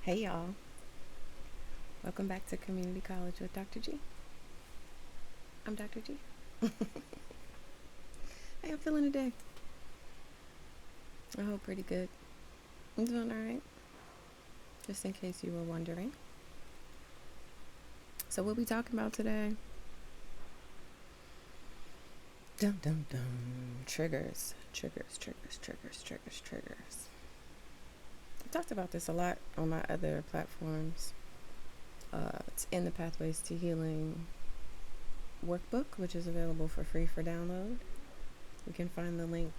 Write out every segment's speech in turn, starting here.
Hey y'all, welcome back to Community College with Dr. G. I'm Dr. G. How y'all feeling today? I hope pretty good. I'm doing alright, just in case you were wondering. So what we talking about today? Dum dum dum. Triggers. Triggers. I've talked about this a lot on my other platforms. It's in the Pathways to Healing workbook, which is available for free for download. You can find the link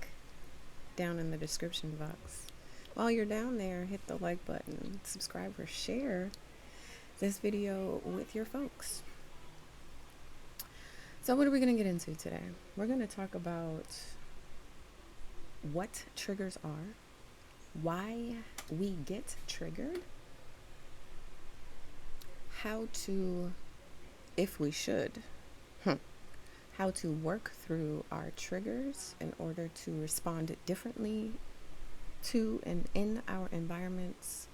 down in the description box. While you're down there, hit the like button, subscribe, or share this video with your folks. So what are we going to get into today? We're going to talk about what triggers are, why we get triggered, how to, if we should, how to work through our triggers in order to respond differently to and in our environments.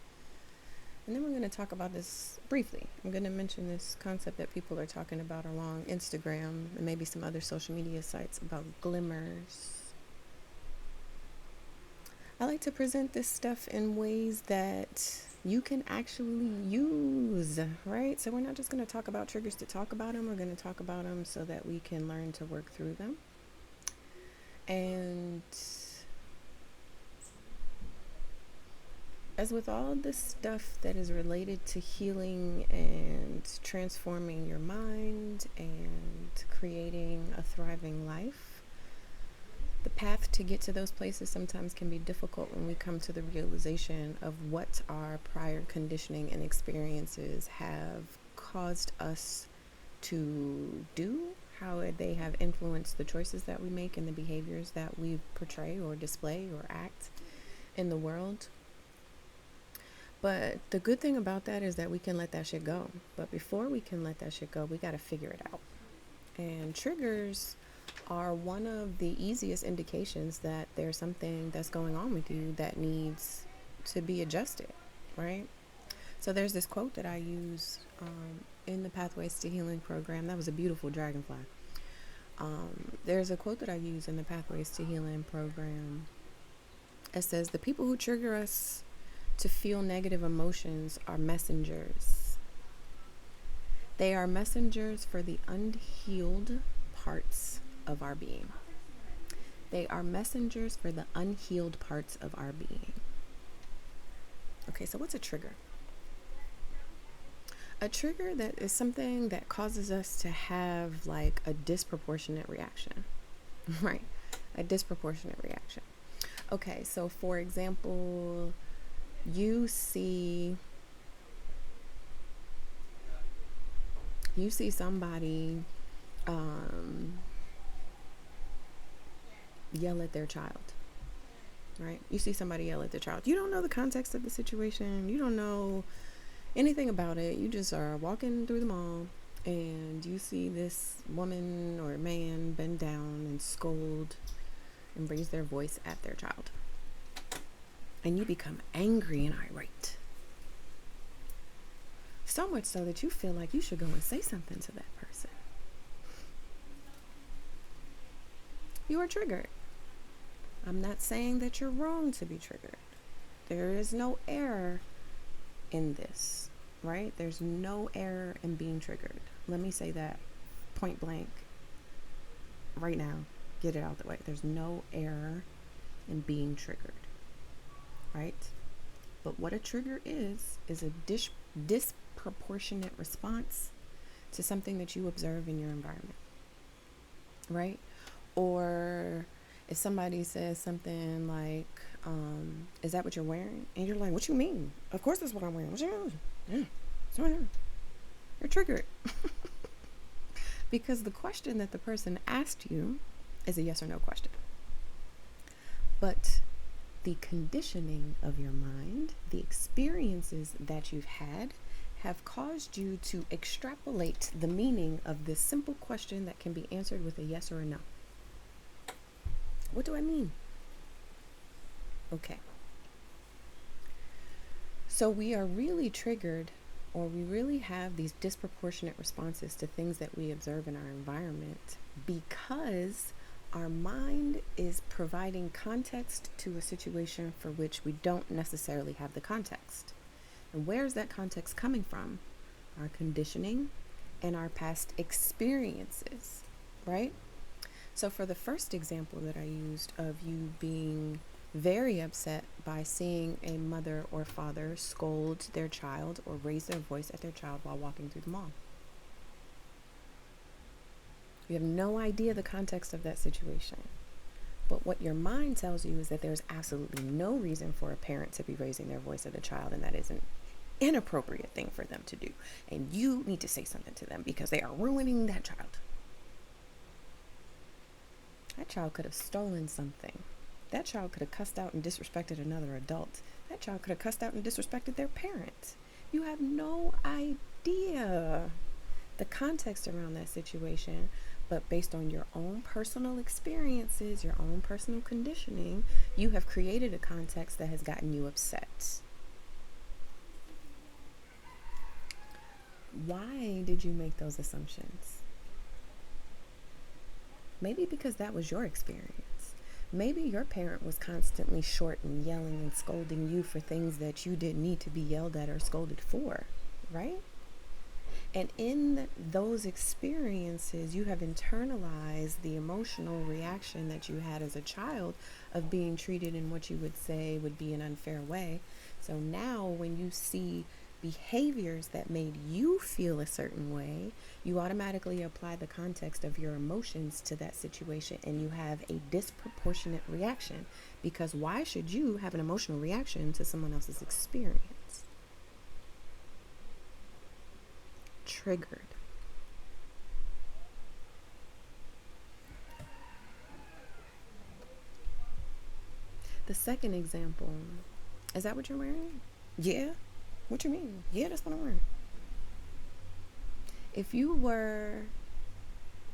And then we're going to talk about this briefly. I'm going to mention this concept that people are talking about along Instagram and maybe some other social media sites about glimmers. I like to present this stuff in ways that you can actually use, right? So we're not just going to talk about triggers to talk about them. We're going to talk about them so that we can learn to work through them. And as with all this stuff that is related to healing and transforming your mind and creating a thriving life, the path to get to those places sometimes can be difficult when we come to the realization of what our prior conditioning and experiences have caused us to do, how they have influenced the choices that we make and the behaviors that we portray or display or act in the world. But the good thing about that is that we can let that shit go. But before we can let that shit go, we got to figure it out. And triggers are one of the easiest indications that there's something that's going on with you that needs to be adjusted, right? So there's this quote that I use in the Pathways to Healing program. That was a beautiful dragonfly. There's a quote that I use in the Pathways to Healing program. It says, "The people who trigger us to feel negative emotions are messengers. They are messengers for the unhealed parts of our being. They are messengers for the unhealed parts of our being." Okay, so what's a trigger? A trigger that is something that causes us to have like a disproportionate reaction, right? A disproportionate reaction. Okay, so for example, you see somebody yell at their child, right? You see somebody yell at their child. You don't know the context of the situation. You don't know anything about it. You just are walking through the mall and you see this woman or man bend down and scold and raise their voice at their child. And you become angry and irate. So much so that you feel like you should go and say something to that person. You are triggered. I'm not saying that you're wrong to be triggered. There is no error in this, right? There's no error in being triggered. Let me say that point blank right now. Get it out the way. There's no error in being triggered, right? But what a trigger is a disproportionate response to something that you observe in your environment, right? Or if somebody says something like, "Is that what you're wearing?" And you're like, "What you mean? Of course that's what I'm wearing. What you mean? Yeah, it's what I'm wearing." You're triggered. Because the question that the person asked you is a yes or no question. But the conditioning of your mind, the experiences that you've had, have caused you to extrapolate the meaning of this simple question that can be answered with a yes or a no. What do I mean? Okay. So we are really triggered, or we really have these disproportionate responses to things that we observe in our environment because our mind is providing context to a situation for which we don't necessarily have the context. And where's that context coming from? Our conditioning and our past experiences, right? So, for the first example that I used of you being very upset by seeing a mother or father scold their child or raise their voice at their child while walking through the mall, you have no idea the context of that situation. But what your mind tells you is that there's absolutely no reason for a parent to be raising their voice at a child, and that is an inappropriate thing for them to do. And you need to say something to them because they are ruining that child. That child could have stolen something. That child could have cussed out and disrespected another adult. That child could have cussed out and disrespected their parent. You have no idea the context around that situation, but based on your own personal experiences, your own personal conditioning, you have created a context that has gotten you upset. Why did you make those assumptions? Maybe because that was your experience. Maybe your parent was constantly short and yelling and scolding you for things that you didn't need to be yelled at or scolded for, right? And in those experiences, you have internalized the emotional reaction that you had as a child of being treated in what you would say would be an unfair way. So now when you see behaviors that made you feel a certain way, you automatically apply the context of your emotions to that situation, and you have a disproportionate reaction, because why should you have an emotional reaction to someone else's experience? Triggered. The second example, is that what you're wearing? Yeah. What you mean? Yeah, that's what I'm wearing. If you were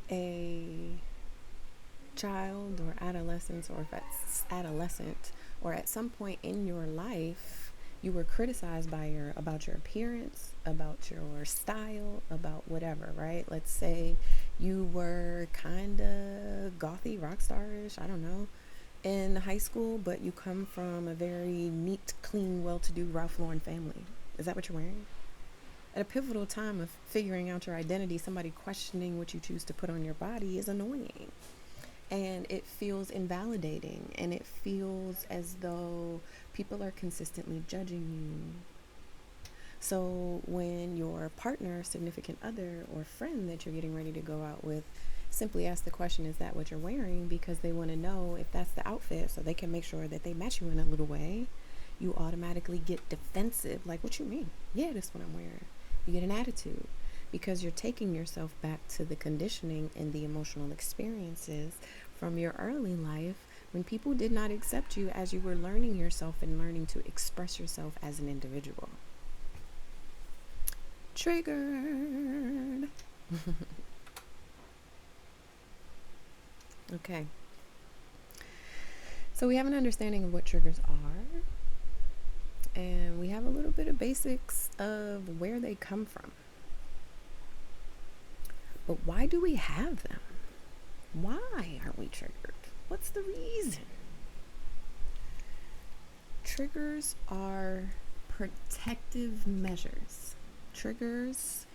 a child or adolescent, or if it's adolescent, or at some point in your life you were criticized about your appearance, about your style, about whatever, right? Let's say you were kind of gothy, rock starish, I don't know, in high school, but you come from a very neat, clean, well-to-do Ralph Lauren family. Is that what you're wearing? At a pivotal time of figuring out your identity, somebody questioning what you choose to put on your body is annoying. And it feels invalidating, and it feels as though people are consistently judging you. So when your partner, significant other, or friend that you're getting ready to go out with simply ask the question, is that what you're wearing? Because they want to know if that's the outfit so they can make sure that they match you in a little way, you automatically get defensive. Like, what you mean? Yeah, that's what I'm wearing. You get an attitude because you're taking yourself back to the conditioning and the emotional experiences from your early life when people did not accept you as you were learning yourself and learning to express yourself as an individual. Triggered. Okay. So we have an understanding of what triggers are, and we have a little bit of basics of where they come from. But why do we have them? Why are we triggered? What's the reason? Triggers are protective measures. Triggers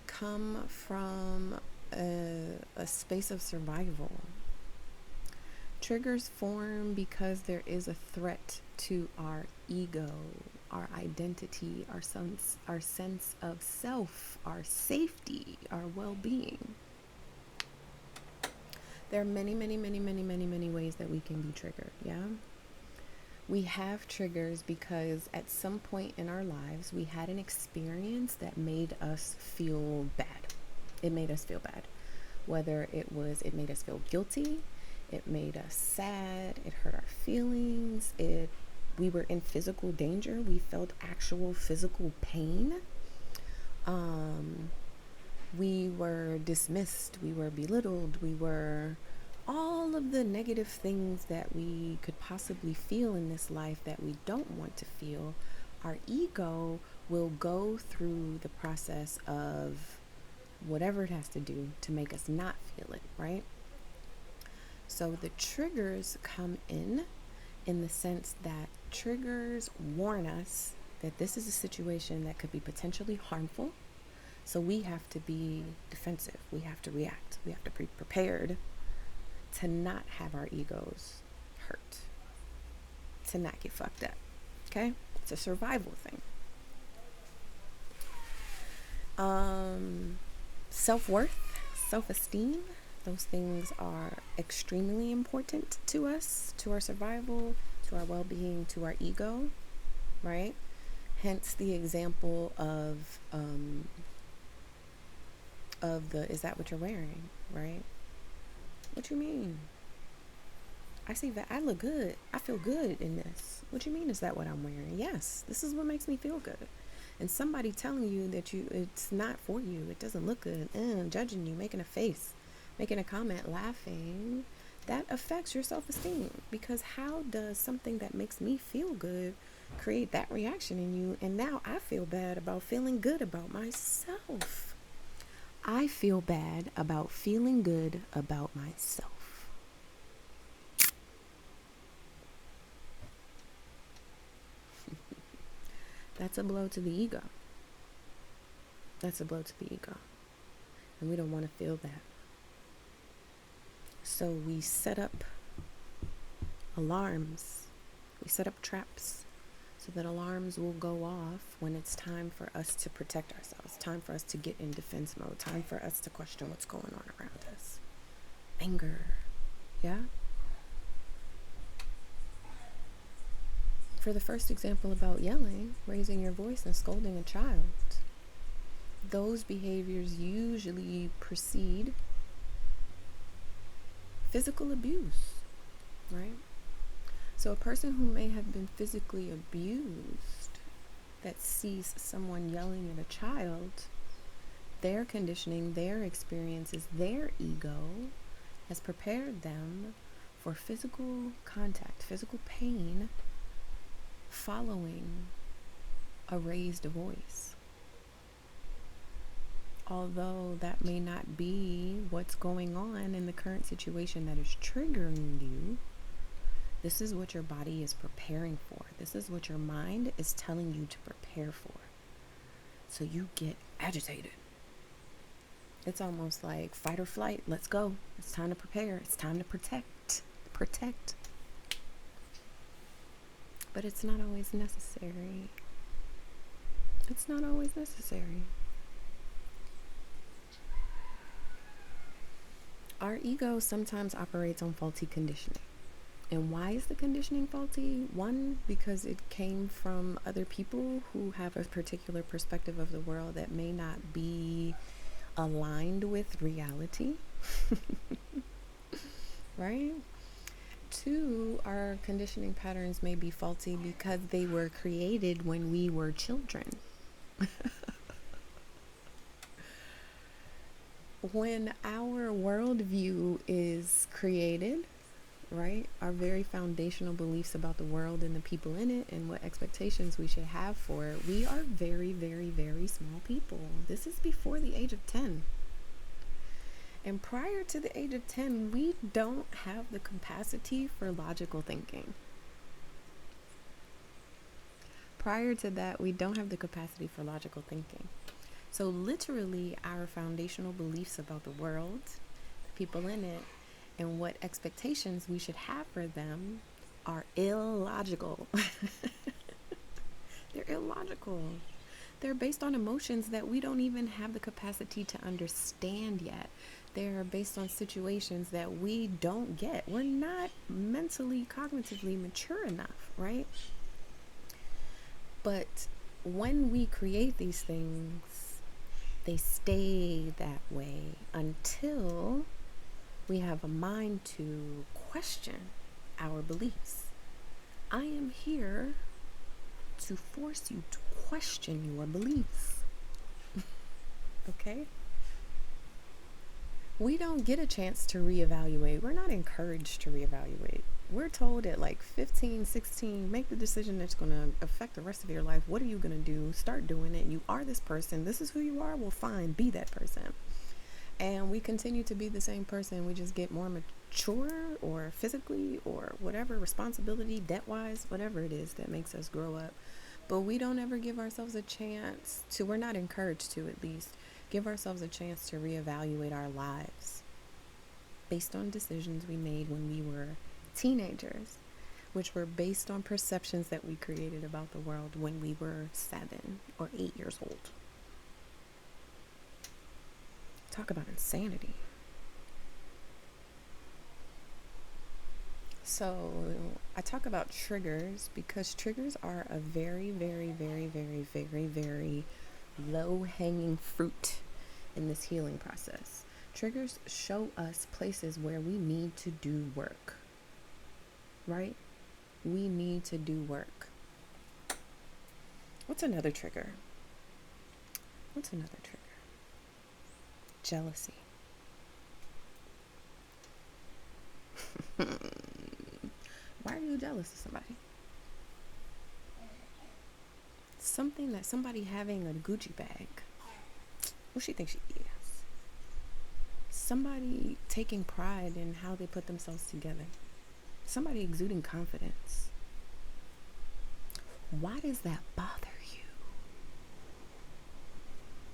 come from a space of survival. Triggers form because there is a threat to our ego, our identity, our sense of self, our safety, our well-being. There are many, many, many, many, many, many ways that we can be triggered, yeah? We have triggers because at some point in our lives, we had an experience that made us feel bad. It made us feel bad. Whether it made us feel guilty, it made us sad, it hurt our feelings, we were in physical danger, we felt actual physical pain. We were dismissed, we were belittled, we were all of the negative things that we could possibly feel in this life that we don't want to feel Our ego will go through the process of whatever it has to do to make us not feel it, right? So the triggers come in the sense that triggers warn us that this is a situation that could be potentially harmful. So we have to be defensive. We have to react. We have to be prepared to not have our egos hurt, to not get fucked up. Okay? It's a survival thing. Self-worth, self-esteem, those things are extremely important to us, to our survival, to our well-being, to our ego, right? Hence the example of the, is that what you're wearing, right? What you mean? I see that I look good. I feel good in this. What you mean, is that what I'm wearing? Yes, this is what makes me feel good. And somebody telling you that it's not for you, it doesn't look good, judging you, making a face, making a comment, laughing, that affects your self-esteem. Because how does something that makes me feel good create that reaction in you? And now I feel bad about feeling good about myself. I feel bad about feeling good about myself. That's a blow to the ego. That's a blow to the ego. And we don't want to feel that. So we set up alarms. We set up traps so that alarms will go off when it's time for us to protect ourselves, time for us to get in defense mode, time for us to question what's going on around us. Anger. Yeah? For the first example about yelling, raising your voice and scolding a child, those behaviors usually precede physical abuse, right? So a person who may have been physically abused that sees someone yelling at a child, their conditioning, their experiences, their ego has prepared them for physical contact, physical pain following a raised voice. Although that may not be what's going on in the current situation that is triggering you, this is what your body is preparing for. This is what your mind is telling you to prepare for. So you get agitated. It's almost like fight or flight. Let's go. It's time to prepare. It's time to protect. Protect. But it's not always necessary. It's not always necessary. Our ego sometimes operates on faulty conditioning. And why is the conditioning faulty? One, because it came from other people who have a particular perspective of the world that may not be aligned with reality. Right? Two, our conditioning patterns may be faulty because they were created when we were children. When our worldview is created, right, our very foundational beliefs about the world and the people in it and what expectations we should have for it, we are very, very, very small people. This is before the age of 10. And prior to the age of 10, we don't have the capacity for logical thinking. Prior to that, we don't have the capacity for logical thinking. So literally, our foundational beliefs about the world, the people in it, and what expectations we should have for them are illogical. They're illogical. They're based on emotions that we don't even have the capacity to understand yet. They're based on situations that we don't get. We're not mentally, cognitively mature enough, right? But when we create these things, they stay that way until we have a mind to question our beliefs. I am here to force you to question your beliefs. Okay? We don't get a chance to reevaluate. We're not encouraged to reevaluate. We're told at like 15, 16, make the decision that's going to affect the rest of your life. What are you going to do? Start doing it. You are this person. This is who you are. Well, fine, be that person. And we continue to be the same person. We just get more mature, or physically, or whatever, responsibility, debt wise, whatever it is that makes us grow up. But we don't ever give ourselves a chance to, we're not encouraged to at least, give ourselves a chance to reevaluate our lives based on decisions we made when we were teenagers, which were based on perceptions that we created about the world when we were 7 or 8 years old. Talk about insanity. So I talk about triggers because triggers are a very, very, very, very, very, very low-hanging fruit in this healing process. Triggers show us places where we need to do work, right? We need to do work. What's another trigger? Jealousy. Why are you jealous of somebody? Something that somebody having a Gucci bag. What she thinks she is? Somebody taking pride in how they put themselves together. Somebody exuding confidence. Why does that bother you?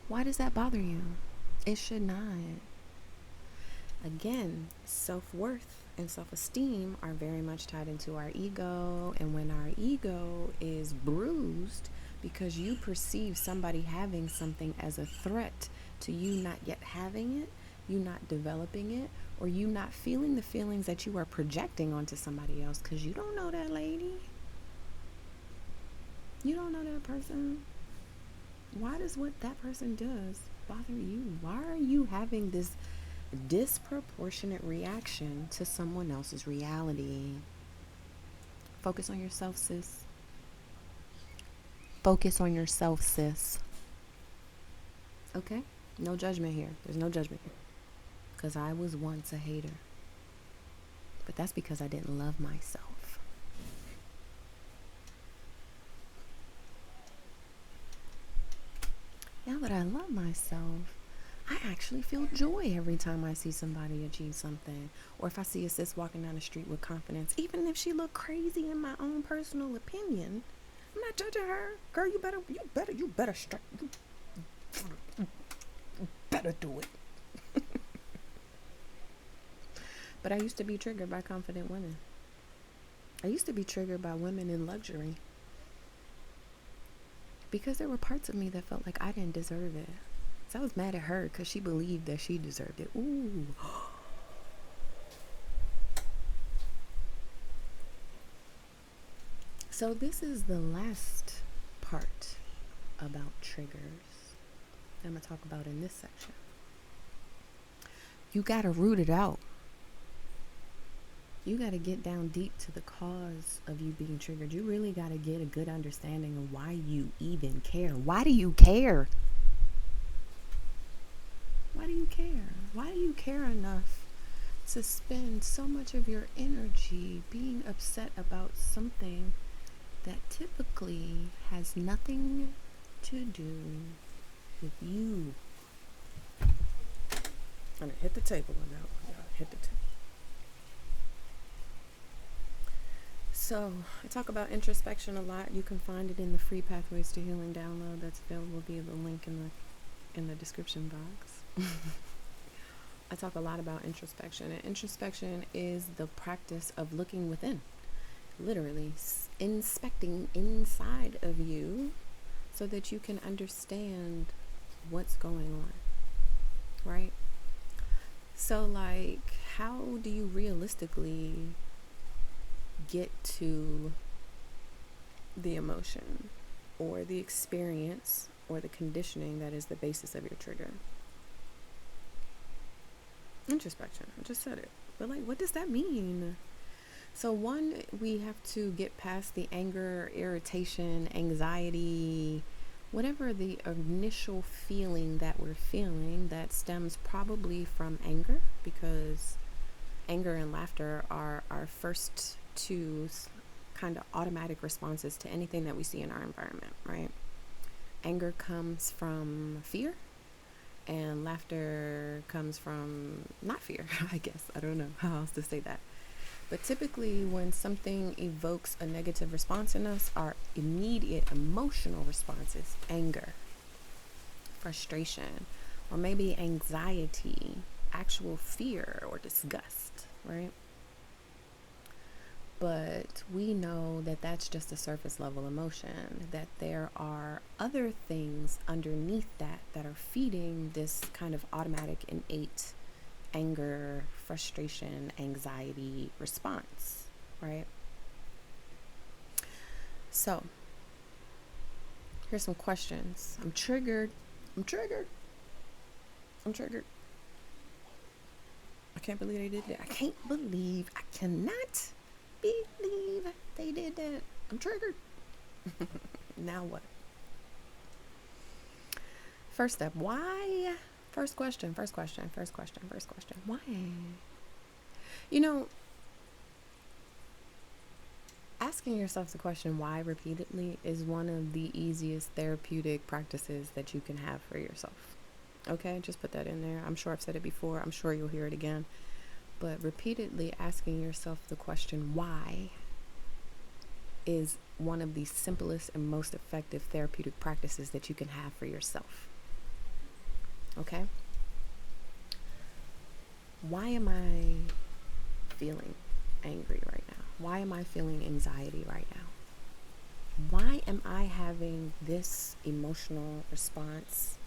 Why does that bother you? It should not. Again, self-worth and self-esteem are very much tied into our ego. And when our ego is bruised because you perceive somebody having something as a threat to you not yet having it, you not developing it, or you not feeling the feelings that you are projecting onto somebody else because you don't know that lady. You don't know that person. Why does what that person does bother you? Why are you having this disproportionate reaction to someone else's reality? Focus on yourself, sis. Focus on yourself, sis. Okay? No judgment here. There's no judgment here. Because I was once a hater. But that's because I didn't love myself. Now that I love myself, I actually feel joy every time I see somebody achieve something. Or if I see a sis walking down the street with confidence, even if she look crazy in my own personal opinion, I'm not judging her. Girl, you better do it. But I used to be triggered by confident women. I used to be triggered by women in luxury. Because there were parts of me that felt like I didn't deserve it. So I was mad at her because she believed that she deserved it. Ooh. So this is the last part about triggers I'm going to talk about in this section. You got to root it out. You got to get down deep to the cause of you being triggered. You really got to get a good understanding of why you even care. Why do you care? Why do you care? Why do you care enough to spend so much of your energy being upset about something that typically has nothing to do with you? I'm going to hit the table on that one. Hit the table. So I talk about introspection a lot. You can find it in the free Pathways to Healing download that's available via the link in the description box. I talk a lot about introspection, and introspection is the practice of looking within, literally inspecting inside of you so that you can understand what's going on, right? So like, how do you realistically get to the emotion or the experience or the conditioning that is the basis of your trigger? Introspection. I just said it. But like, what does that mean? So one, we have to get past the anger, irritation, anxiety, whatever the initial feeling that we're feeling, that stems probably from anger, because anger and laughter are our first two kind of automatic responses to anything that we see in our environment, right? Anger comes from fear, and laughter comes from not fear, I guess. I don't know how else to say that. But typically, when something evokes a negative response in us, our immediate emotional response is anger, frustration, or maybe anxiety, actual fear, or disgust, right? But we know that that's just a surface level emotion, that there are other things underneath that that are feeding this kind of automatic, innate anger, frustration, anxiety response, right? So, here's some questions. I'm triggered. I'm triggered. I'm triggered. I can't believe they did that. I cannot believe they did that. I'm triggered. Now what? First step, why? First question. Why? You know, asking yourself the question why repeatedly is one of the easiest therapeutic practices that you can have for yourself. Okay, just put that in there. I'm sure I've said it before. I'm sure you'll hear it again. But repeatedly asking yourself the question why is one of the simplest and most effective therapeutic practices that you can have for yourself. Okay? Why am I feeling angry right now? Why am I feeling anxiety right now? Why am I having this emotional response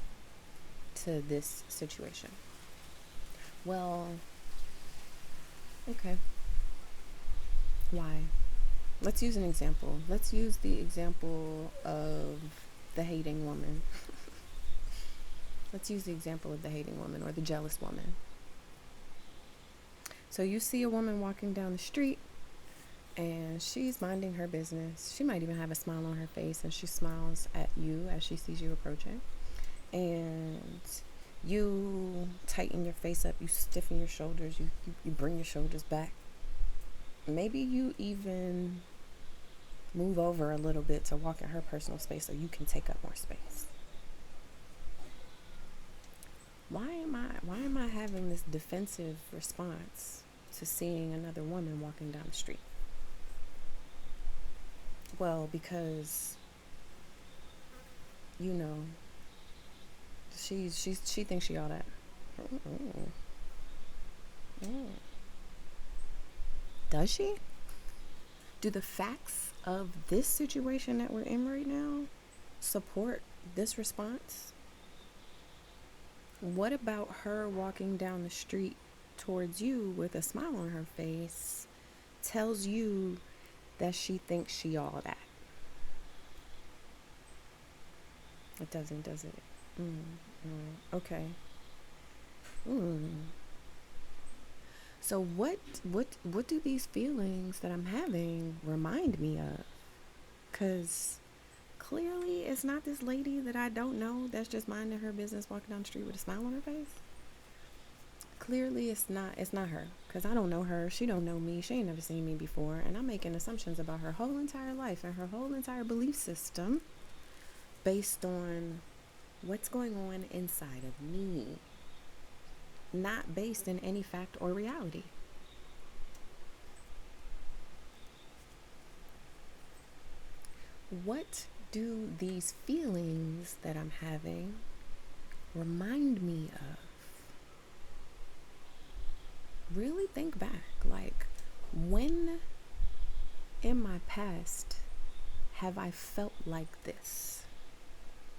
to this situation? Well, okay. Why? Let's use an example. Let's use the example of the hating woman. Let's use the example of the hating woman or the jealous woman. So you see a woman walking down the street and she's minding her business. She might even have a smile on her face, and she smiles at you as she sees you approaching. And you tighten your face up, you stiffen your shoulders, you bring your shoulders back. Maybe you even move over a little bit to walk in her personal space so you can take up more space. Why am I having this defensive response to seeing another woman walking down the street? Well, because you know, she thinks she all that. Does she? Do the facts of this situation that we're in right now support this response? What about her walking down the street towards you with a smile on her face tells you that she thinks she all that? It doesn't, does it? Okay. So what do these feelings that I'm having remind me of? Because clearly it's not this lady that I don't know that's just minding her business walking down the street with a smile on her face. Clearly it's not her, because I don't know her. She don't know me. She ain't never seen me before, and I'm making assumptions about her whole entire life and her whole entire belief system based on what's going on inside of me, not based in any fact or reality. What do these feelings that I'm having remind me of? Really think back. Like, when in my past have I felt like this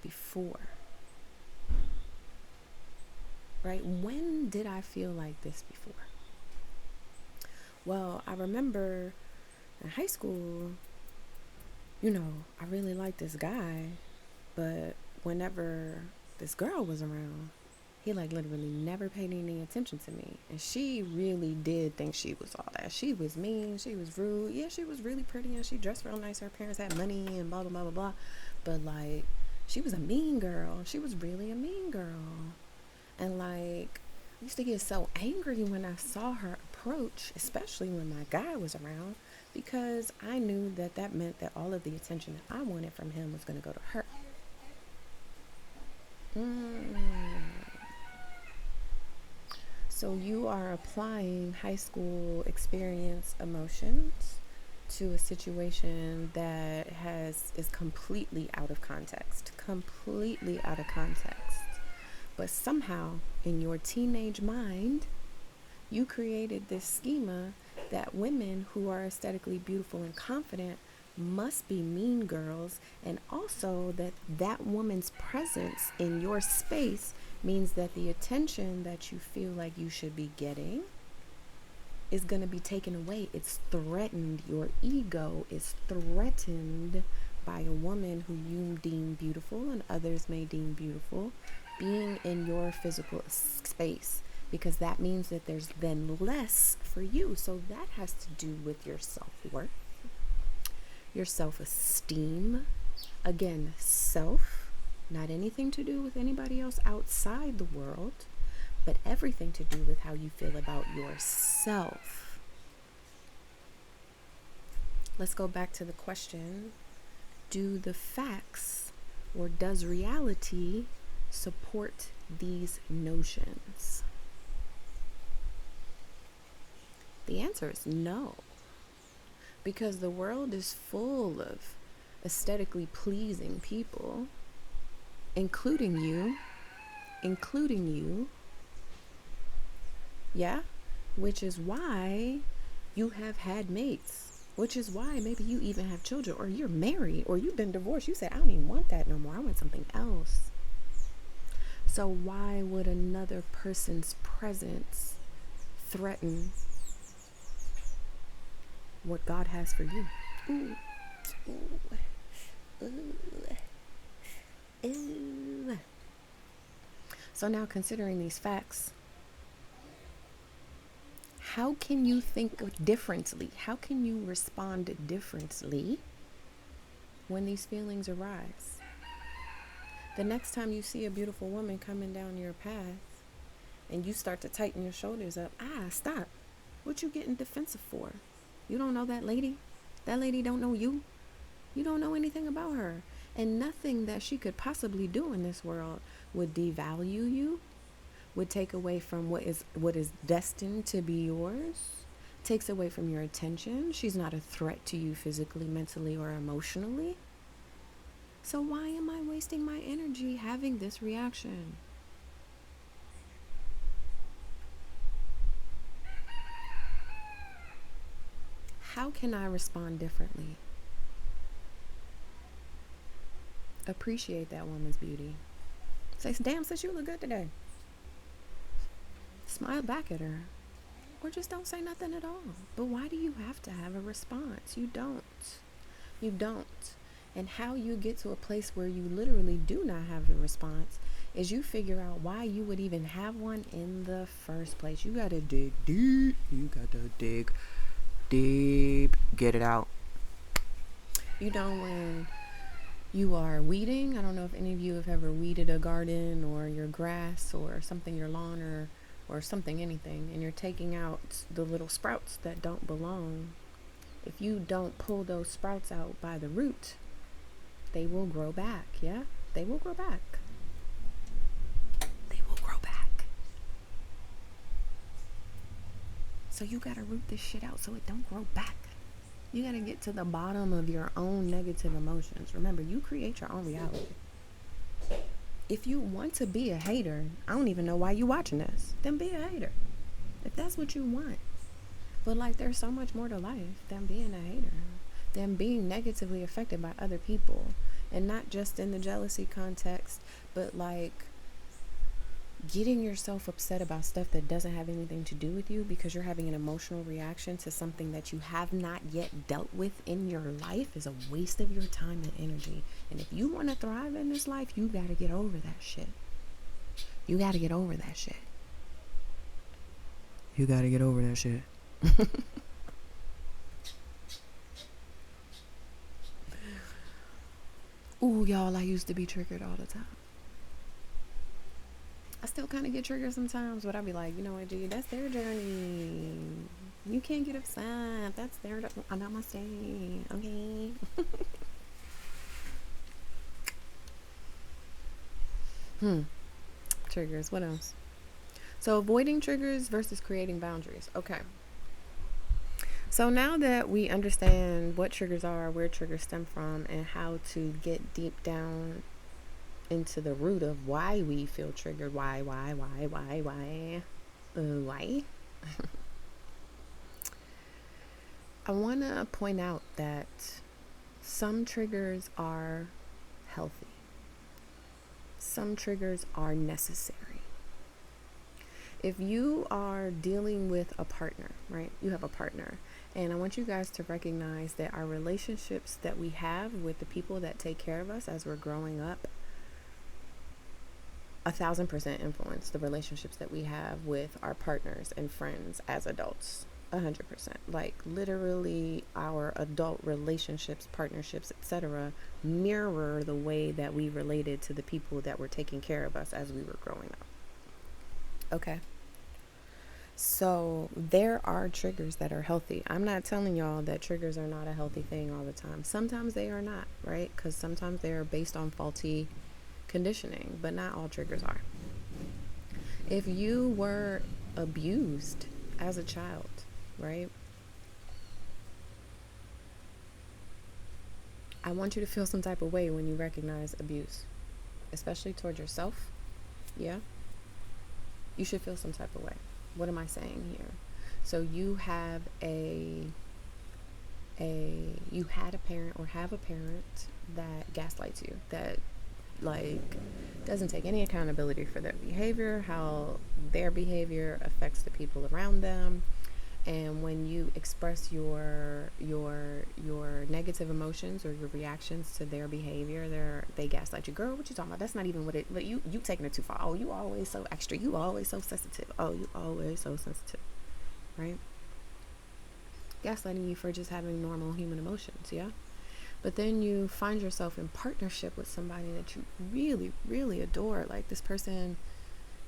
before? Right? When did I feel like this before? Well, I remember in high school, I really liked this guy, but whenever this girl was around, he literally never paid any attention to me. And she really did think she was all that. She was mean, she was rude. Yeah, she was really pretty and she dressed real nice. Her parents had money and blah, blah, blah, blah, blah. But she was a mean girl. She was really a mean girl. And like, I used to get so angry when I saw her approach, especially when my guy was around, because I knew that that meant that all of the attention that I wanted from him was going to go to her. So you are applying high school experience emotions to a situation that is completely out of context, completely out of context. But somehow in your teenage mind, you created this schema that women who are aesthetically beautiful and confident must be mean girls, and also that that woman's presence in your space means that the attention that you feel like you should be getting is going to be taken away. It's threatened. Your ego is threatened by a woman who you deem beautiful and others may deem beautiful being in your physical space, because that means that there's then less for you. So that has to do with your self-worth, your self-esteem. Again, self, not anything to do with anybody else outside the world, but everything to do with how you feel about yourself. Let's go back to the question, do the facts or does reality support these notions? The answer is no, because the world is full of aesthetically pleasing people, including you, yeah, which is why you have had mates, which is why maybe you even have children, or you're married, or you've been divorced. You said, I don't even want that no more. I want something else. So why would another person's presence threaten what God has for you? Ooh. Ooh. Ooh. Ooh. So now, considering these facts, how can you think differently? How can you respond differently when these feelings arise? The next time you see a beautiful woman coming down your path and you start to tighten your shoulders up, stop. What you getting defensive for? You don't know that lady. That lady don't know you. You don't know anything about her. And nothing that she could possibly do in this world would devalue you, would take away from what is destined to be yours, takes away from your attention. She's not a threat to you physically, mentally, or emotionally. So why am I wasting my energy having this reaction? How can I respond differently? Appreciate that woman's beauty. Say, damn, sis, you look good today. Smile back at her. Or just don't say nothing at all. But why do you have to have a response? You don't. You don't. And how you get to a place where you literally do not have a response is you figure out why you would even have one in the first place. You gotta dig deep. You gotta dig deep. Get it out. You know, when you are weeding, I don't know if any of you have ever weeded a garden or your grass or something, your lawn or something, anything, and you're taking out the little sprouts that don't belong. If you don't pull those sprouts out by the root, they will grow back. Yeah, they will grow back. They will grow back. So you gotta root this shit out so it don't grow back. You gotta get to the bottom of your own negative emotions. Remember, you create your own reality. If you want to be a hater, I don't even know why you watching this. Then be a hater. If that's what you want. But like, there's so much more to life than being a hater. Than being negatively affected by other people. And not just in the jealousy context, but like getting yourself upset about stuff that doesn't have anything to do with you because you're having an emotional reaction to something that you have not yet dealt with in your life is a waste of your time and energy. And if you want to thrive in this life, you got to get over that shit. You got to get over that shit. You got to get over that shit. Ooh, y'all, I used to be triggered all the time. I still kind of get triggered sometimes, but I'll be like, you know what, G, that's their journey. You can't get upset. That's their. I'm not my stay. Okay. Triggers. What else? So avoiding triggers versus creating boundaries. Okay. So now that we understand what triggers are, where triggers stem from, and how to get deep down into the root of why we feel triggered, why? I want to point out that some triggers are healthy. Some triggers are necessary. If you are dealing with a partner, right? You have a partner. And I want you guys to recognize that our relationships that we have with the people that take care of us as we're growing up 1,000% influence the relationships that we have with our partners and friends as adults. 100%. Like literally our adult relationships, partnerships, etc. mirror the way that we related to the people that were taking care of us as we were growing up. Okay. So there are triggers that are healthy. I'm not telling y'all that triggers are not a healthy thing all the time. Sometimes they are not, right? Because sometimes they are based on faulty conditioning, but not all triggers are. If you were abused as a child, right? I want you to feel some type of way when you recognize abuse, especially toward yourself. Yeah. You should feel some type of way. What am I saying here? So you have you had a parent or have a parent that gaslights you, that like doesn't take any accountability for their behavior, how their behavior affects the people around them. And when you express your negative emotions or your reactions to their behavior, they gaslight you. Girl, what you talking about? That's not even what it. But you taking it too far. Oh, you always so extra. You always so sensitive. Oh, you always so sensitive, right? Gaslighting you for just having normal human emotions, yeah. But then you find yourself in partnership with somebody that you really, really adore. Like this person,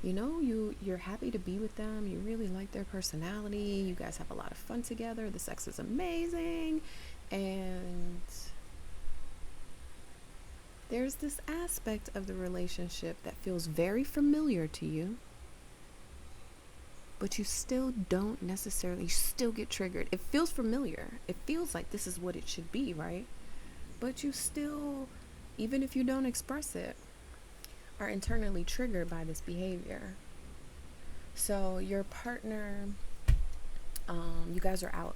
you know, you're happy to be with them. You really like their personality. You guys have a lot of fun together. The sex is amazing. And there's this aspect of the relationship that feels very familiar to you, but you still don't necessarily, you still get triggered. It feels familiar. It feels like this is what it should be, right? But you still, even if you don't express it, are internally triggered by this behavior. So your partner, you guys are out.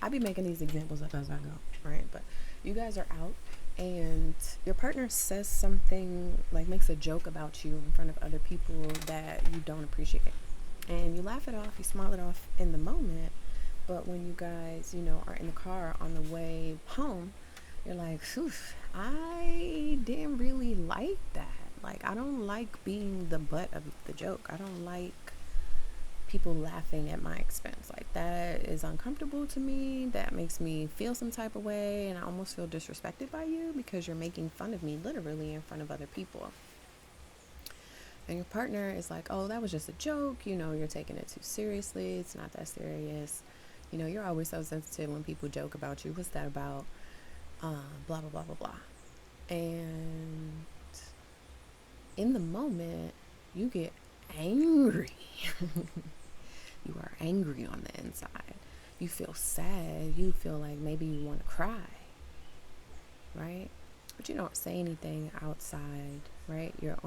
I'll be making these examples up as I go, right? But you guys are out and your partner says something, like makes a joke about you in front of other people that you don't appreciate. And you laugh it off, you smile it off in the moment. But when you guys, are in the car on the way home, you're like, I didn't really like that. Like, I don't like being the butt of the joke. I don't like people laughing at my expense. Like, that is uncomfortable to me. That makes me feel some type of way. And I almost feel disrespected by you because you're making fun of me literally in front of other people. And your partner is like, oh, that was just a joke. You're taking it too seriously. It's not that serious. You're always so sensitive when people joke about you. What's that about? Blah, blah, blah, blah, blah. And in the moment, you get angry. You are angry on the inside. You feel sad. You feel like maybe you want to cry, right? But you don't say anything outside, right? Your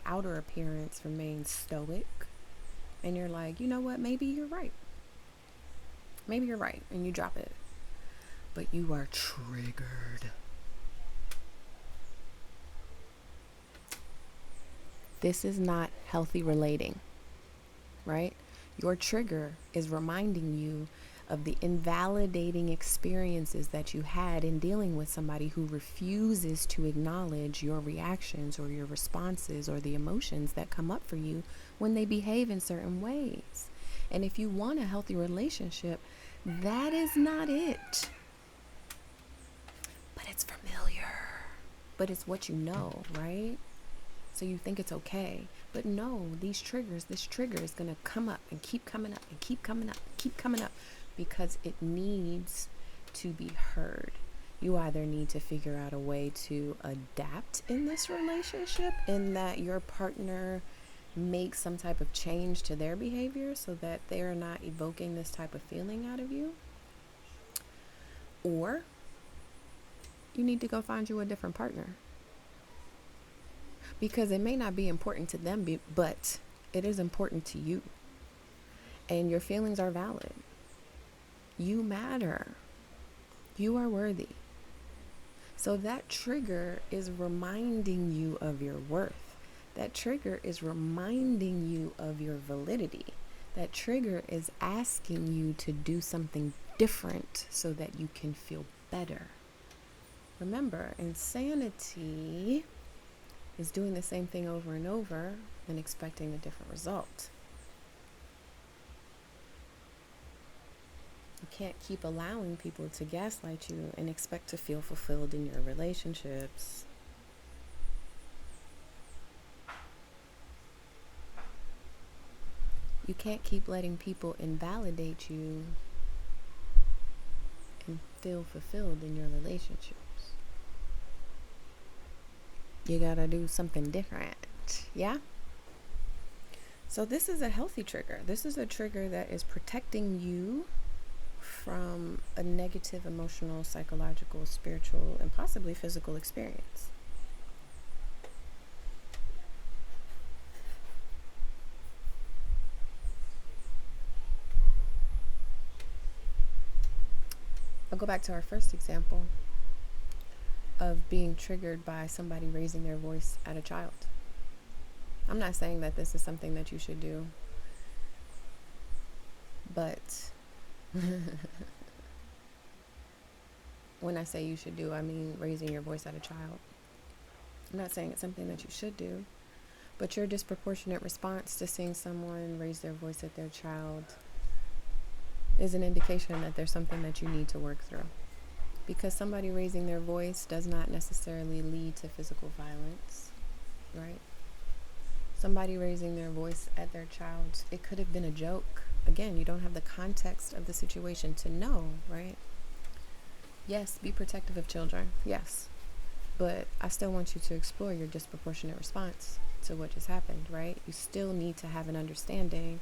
outer appearance remains stoic. And you're like, you know what? Maybe you're right. Maybe you're right. And you drop it. But you are triggered. This is not healthy relating, right? Your trigger is reminding you of the invalidating experiences that you had in dealing with somebody who refuses to acknowledge your reactions or your responses or the emotions that come up for you when they behave in certain ways. And if you want a healthy relationship, that is not it. But it's familiar. but it's what you know, right? So you think it's okay. But no, this trigger is going to come up and keep coming up and keep coming up and keep coming up because it needs to be heard. You either need to figure out a way to adapt in this relationship, in that your partner makes some type of change to their behavior so that they're not evoking this type of feeling out of you. Or you need to go find you a different partner. Because it may not be important to them, but it is important to you. And your feelings are valid. You matter. You are worthy. So that trigger is reminding you of your worth. That trigger is reminding you of your validity. That trigger is asking you to do something different so that you can feel better. Remember, insanity is doing the same thing over and over and expecting a different result. You can't keep allowing people to gaslight you and expect to feel fulfilled in your relationships. You can't keep letting people invalidate you and feel fulfilled in your relationships. You gotta do something different, yeah? So this is a healthy trigger. This is a trigger that is protecting you from a negative emotional, psychological, spiritual, and possibly physical experience. I'll go back to our first example of being triggered by somebody raising their voice at a child. I'm not saying that this is something that you should do, but when I say you should do, I mean raising your voice at a child. I'm not saying it's something that you should do, but your disproportionate response to seeing someone raise their voice at their child is an indication that there's something that you need to work through. Because somebody raising their voice does not necessarily lead to physical violence, right? Somebody raising their voice at their child, it could have been a joke. Again, you don't have the context of the situation to know, right? Yes, be protective of children, yes. But I still want you to explore your disproportionate response to what just happened, right? You still need to have an understanding.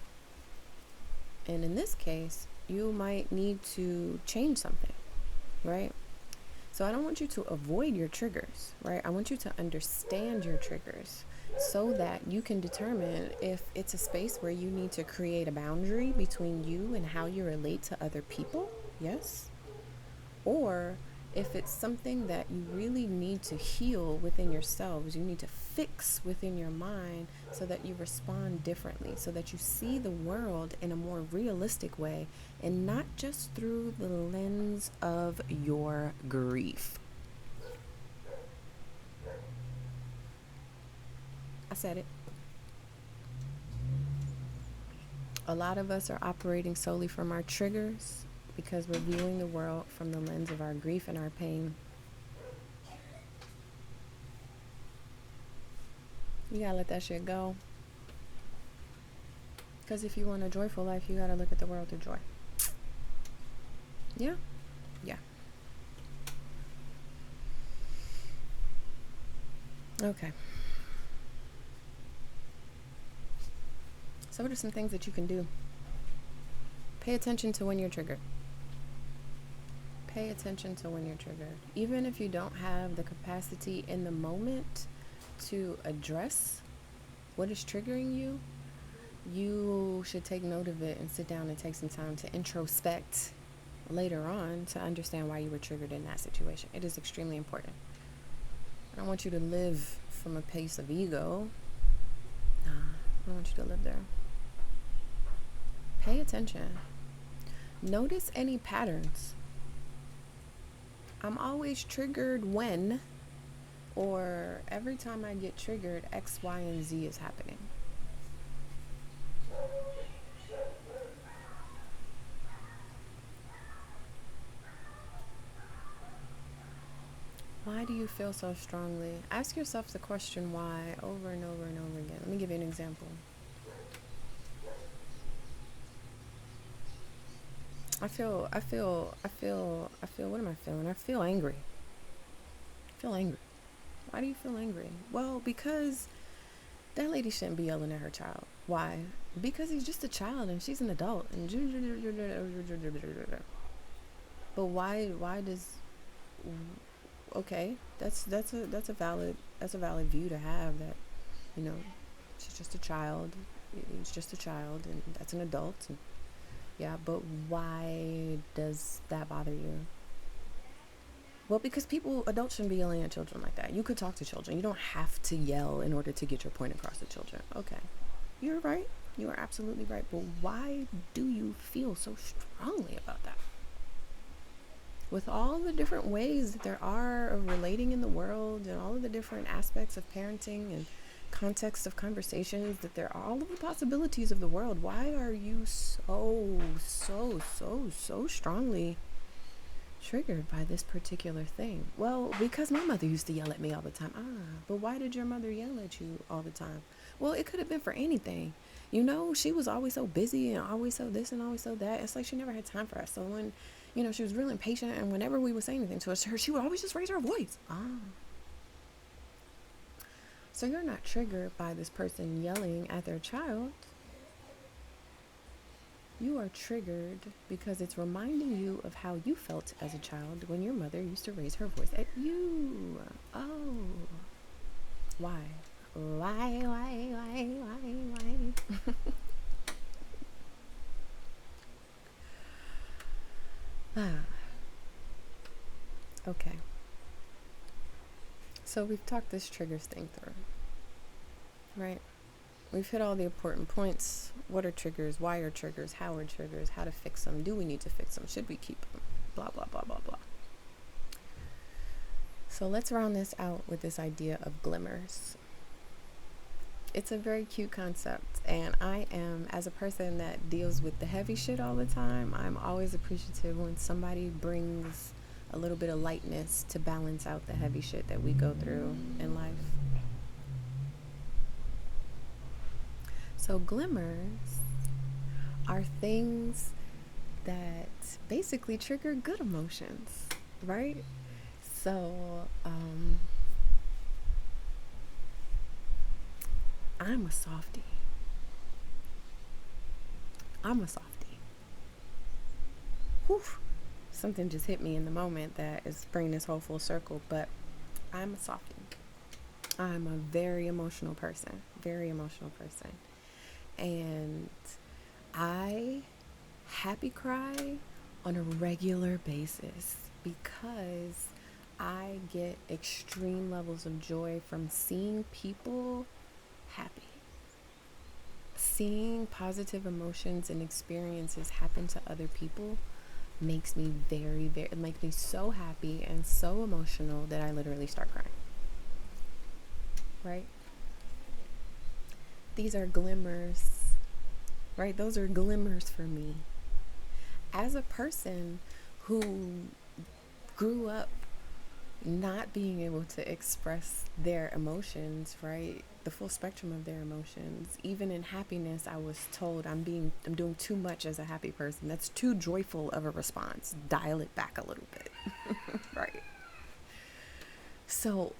And in this case, you might need to change something, right? So I don't want you to avoid your triggers, right? I want you to understand your triggers so that you can determine if it's a space where you need to create a boundary between you and how you relate to other people, yes? Or if it's something that you really need to heal within yourselves, you need to fix within your mind so that you respond differently, so that you see the world in a more realistic way and not just through the lens of your grief. I said it. A lot of us are operating solely from our triggers because we're viewing the world from the lens of our grief and our pain. You gotta let that shit go. Because if you want a joyful life, you gotta look at the world through joy. Yeah? Yeah. Okay. So what are some things that you can do? Pay attention to when you're triggered. Pay attention to when you're triggered. Even if you don't have the capacity in the moment to address what is triggering you, you should take note of it and sit down and take some time to introspect later on to understand why you were triggered in that situation. It is extremely important. I don't want you to live from a place of ego. Nah, I don't want you to live there. Pay attention. Notice any patterns. I'm always triggered when, or every time I get triggered, X, Y, and Z is happening. Why Why do you feel so strongly? Ask yourself the question why over and over and over again. Let me give you an example. What am I feeling? I feel angry. I feel angry. Why do you feel angry? Well, because that lady shouldn't be yelling at her child. Why? Because he's just a child and she's an adult. And but why does okay, that's a valid view to have, that, you know, she's just a child. He's just a child and that's an adult. And yeah, but why does that bother you? Well, because adults shouldn't be yelling at children like that. You could talk to children. You don't have to yell in order to get your point across to children. Okay. You're right. You are absolutely right. But why do you feel so strongly about that? With all the different ways that there are of relating in the world and all of the different aspects of parenting and context of conversations, that there are all of the possibilities of the world, why are you so strongly triggered by this particular thing? Well, because my mother used to yell at me all the time. But why did your mother yell at you all the time? Well, it could have been for anything. You know, she was always so busy and always so this and always so that. It's like she never had time for us. So when, you know, she was really impatient, and whenever we would say anything to her, she would always just raise her voice. So you're not triggered by this person yelling at their child. You are triggered because it's reminding you of how you felt as a child when your mother used to raise her voice at you. Oh. Why? Why? Okay. So we've talked this triggers thing through, right? We've hit all the important points. What are triggers? Why are triggers? How are triggers? How to fix them? Do we need to fix them? Should we keep them? Blah, blah, blah, blah, blah. So let's round this out with this idea of glimmers. It's a very cute concept, and I am, as a person that deals with the heavy shit all the time, I'm always appreciative when somebody brings a little bit of lightness to balance out the heavy shit that we go through in life. So glimmers are things that basically trigger good emotions, right? So I'm a softie. Whew. Something just hit me in the moment that is bringing this whole full circle, but I'm a softie. I'm a very emotional person. And I happy cry on a regular basis because I get extreme levels of joy from seeing people happy. Seeing positive emotions and experiences happen to other people makes me it makes me so happy and so emotional that I literally start crying. Right? These are glimmers, right? Those are glimmers for me. As a person who grew up not being able to express their emotions, right? The full spectrum of their emotions. Even in happiness, I was told I'm doing too much as a happy person. That's too joyful of a response. Dial it back a little bit. Right. So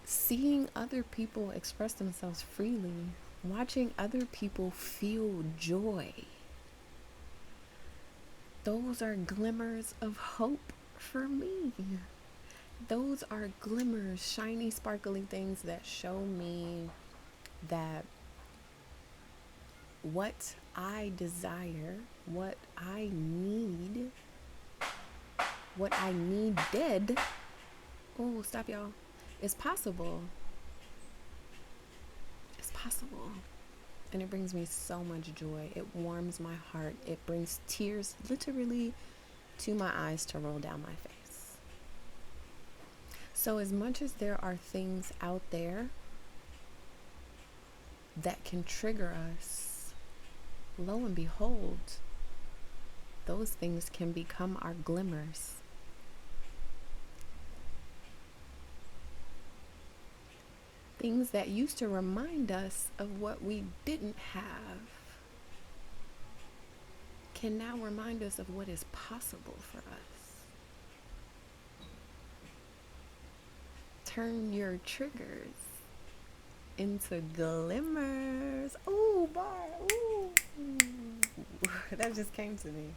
seeing other people express themselves freely, watching other people feel joy, those are glimmers of hope for me. Those are glimmers, shiny, sparkly things that show me that what I desire, what I needed, oh, stop y'all, is possible. It's possible. And it brings me so much joy. It warms my heart. It brings tears literally to my eyes to roll down my face. So as much as there are things out there that can trigger us, lo and behold, those things can become our glimmers. Things that used to remind us of what we didn't have can now remind us of what is possible for us. Turn your triggers into glimmers. Ooh, bar. Ooh. That just came to me.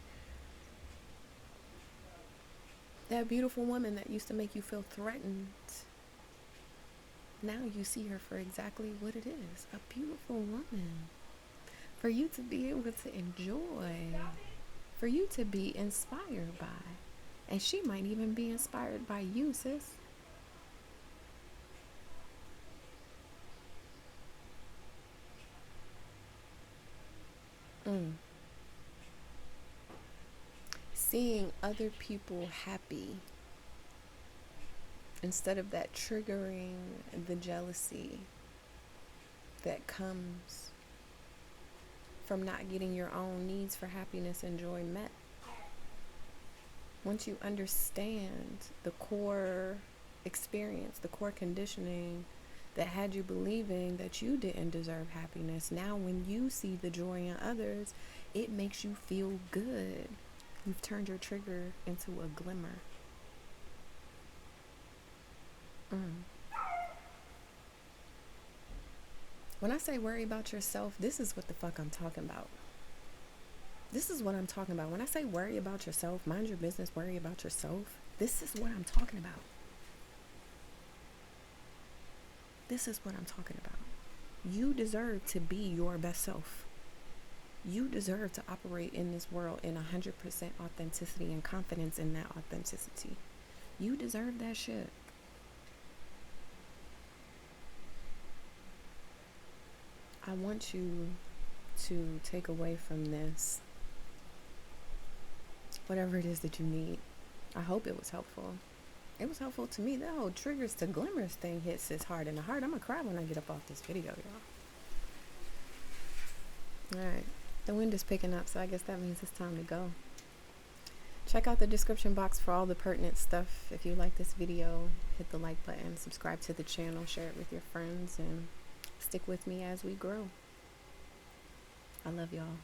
That beautiful woman that used to make you feel threatened. Now you see her for exactly what it is, a beautiful woman. For you to be able to enjoy, for you to be inspired by. And she might even be inspired by you, sis. Seeing other people happy instead of that triggering the jealousy that comes from not getting your own needs for happiness and joy met. Once you understand the core experience, the core conditioning that had you believing that you didn't deserve happiness, now when you see the joy in others, it makes you feel good. You've turned your trigger into a glimmer. When I say worry about yourself, this is what the fuck I'm talking about. This is what I'm talking about. When I say worry about yourself, mind your business, worry about yourself, this is what I'm talking about. This is what I'm talking about. You deserve to be your best self. You deserve to operate in this world in 100% authenticity and confidence in that authenticity. You deserve that shit. I want you to take away from this whatever it is that you need. I hope it was helpful. It was helpful to me. That whole triggers to glimmers thing hits as hard in the heart. I'm gonna cry when I get up off this video, y'all. Alright. The wind is picking up, so I guess that means it's time to go. Check out the description box for all the pertinent stuff. If you like this video, hit the like button, subscribe to the channel, share it with your friends, and stick with me as we grow. I love y'all.